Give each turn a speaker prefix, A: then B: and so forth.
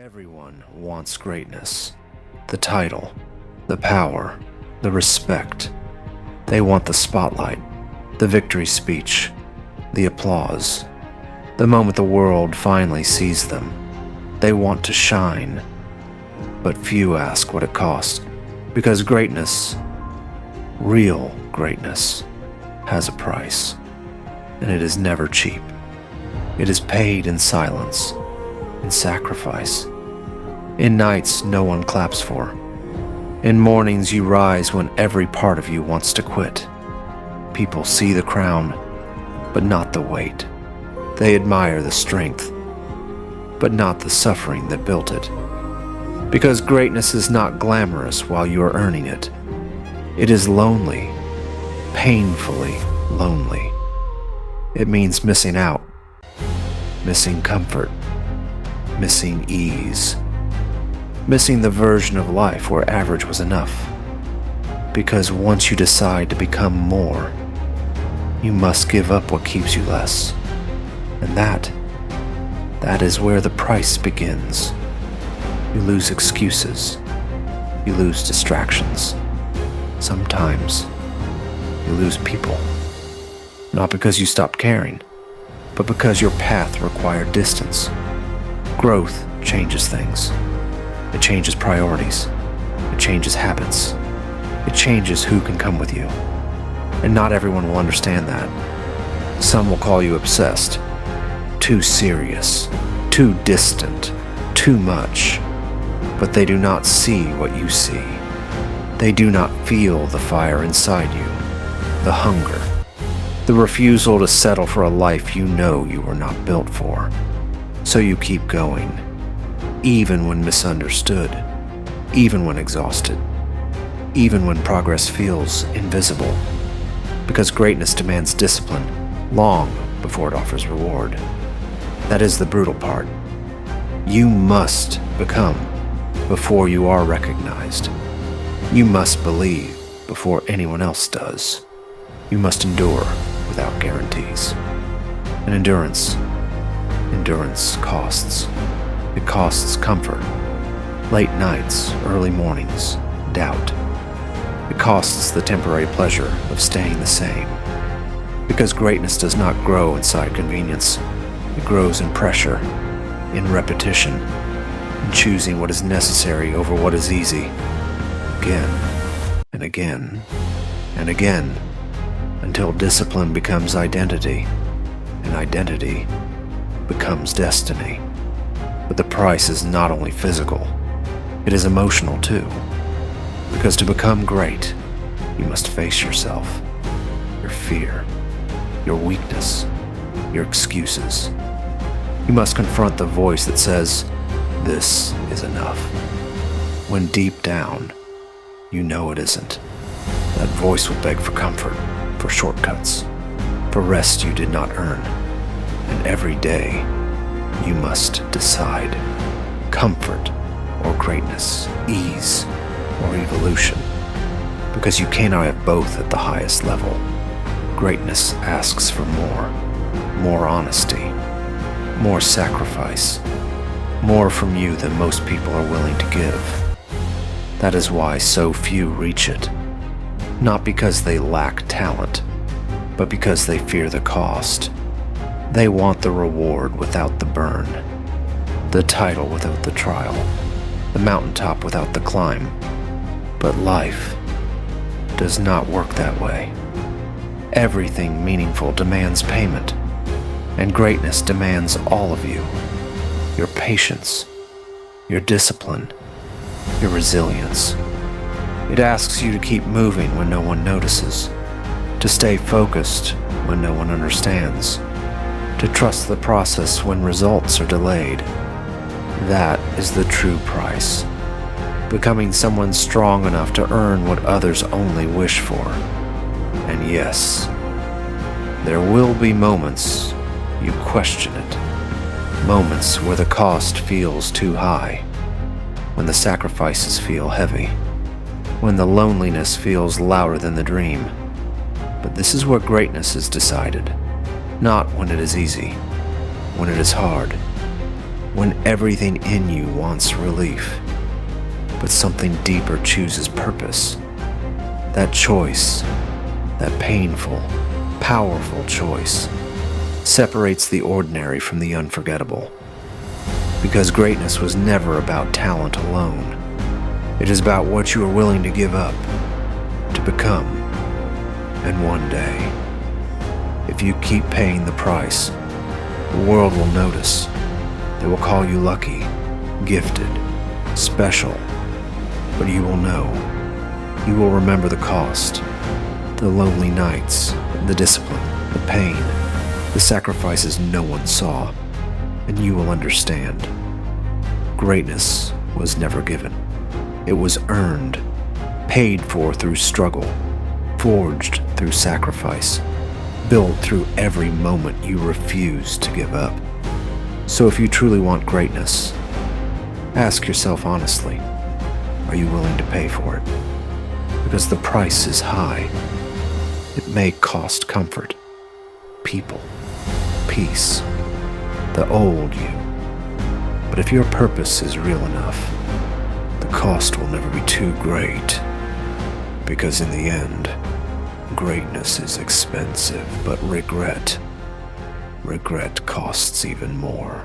A: Everyone wants greatness. The title, the power, the respect. They want the spotlight, the victory speech, the applause. The moment the world finally sees them, they want to shine. But few ask what it costs, because greatness, real greatness, has a price, and it is never cheap. It is paid in silence, in sacrifice, in nights no one claps for, in mornings you rise when every part of you wants to quit. People see the crown, but not the weight. They admire the strength, but not the suffering that built it. Because greatness is not glamorous while you are earning it. It is lonely, painfully lonely. It means missing out, missing comfort, missing ease, missing the version of life where average was enough. Because once you decide to become more, you must give up what keeps you less. And that is where the price begins. You lose excuses. You lose distractions. Sometimes you lose people. Not because you stopped caring, but because your path required distance. Growth changes things. It changes priorities. It changes habits. It changes who can come with you. And not everyone will understand that. Some will call you obsessed, too serious, too distant, too much. But they do not see what you see. They do not feel the fire inside you, the hunger, the refusal to settle for a life you know you were not built for. So you keep going, even when misunderstood, even when exhausted, even when progress feels invisible. Because greatness demands discipline long before it offers reward. That is the brutal part. You must become before you are recognized. You must believe before anyone else does. You must endure without guarantees. And endurance costs. It costs comfort, late nights, early mornings, doubt. It costs the temporary pleasure of staying the same. Because greatness does not grow inside convenience. It grows in pressure, in repetition, in choosing what is necessary over what is easy, again and again and again, until discipline becomes identity, and identity becomes destiny. But the price is not only physical, it is emotional too. Because to become great, you must face yourself, your fear, your weakness, your excuses. You must confront the voice that says, "This is enough," when deep down, you know it isn't. That voice will beg for comfort, for shortcuts, for rest you did not earn. And every day, you must decide: comfort or greatness, ease or evolution. Because you cannot have both at the highest level. Greatness asks for more honesty, more sacrifice, more from you than most people are willing to give. That is why so few reach it. Not because they lack talent, but because they fear the cost. They want the reward without the burn, the title without the trial, the mountaintop without the climb. But life does not work that way. Everything meaningful demands payment, and greatness demands all of you. Your patience, your discipline, your resilience. It asks you to keep moving when no one notices, to stay focused when no one understands, to trust the process when results are delayed. That is the true price. Becoming someone strong enough to earn what others only wish for. And yes, there will be moments you question it. Moments where the cost feels too high, when the sacrifices feel heavy, when the loneliness feels louder than the dream. But this is where greatness is decided. Not when it is easy, when it is hard, when everything in you wants relief, but something deeper chooses purpose. That choice, that painful, powerful choice, separates the ordinary from the unforgettable. Because greatness was never about talent alone. It is about what you are willing to give up, to become, and one day, if you keep paying the price, the world will notice. They will call you lucky, gifted, special, but you will know. You will remember the cost, the lonely nights, the discipline, the pain, the sacrifices no one saw, and you will understand. Greatness was never given. It was earned, paid for through struggle, forged through sacrifice, built through every moment you refused to give up. So if you truly want greatness, ask yourself honestly, are you willing to pay for it? Because the price is high. It may cost comfort, people, peace, the old you. But if your purpose is real enough, the cost will never be too great. Because in the end, greatness is expensive, but regret costs even more.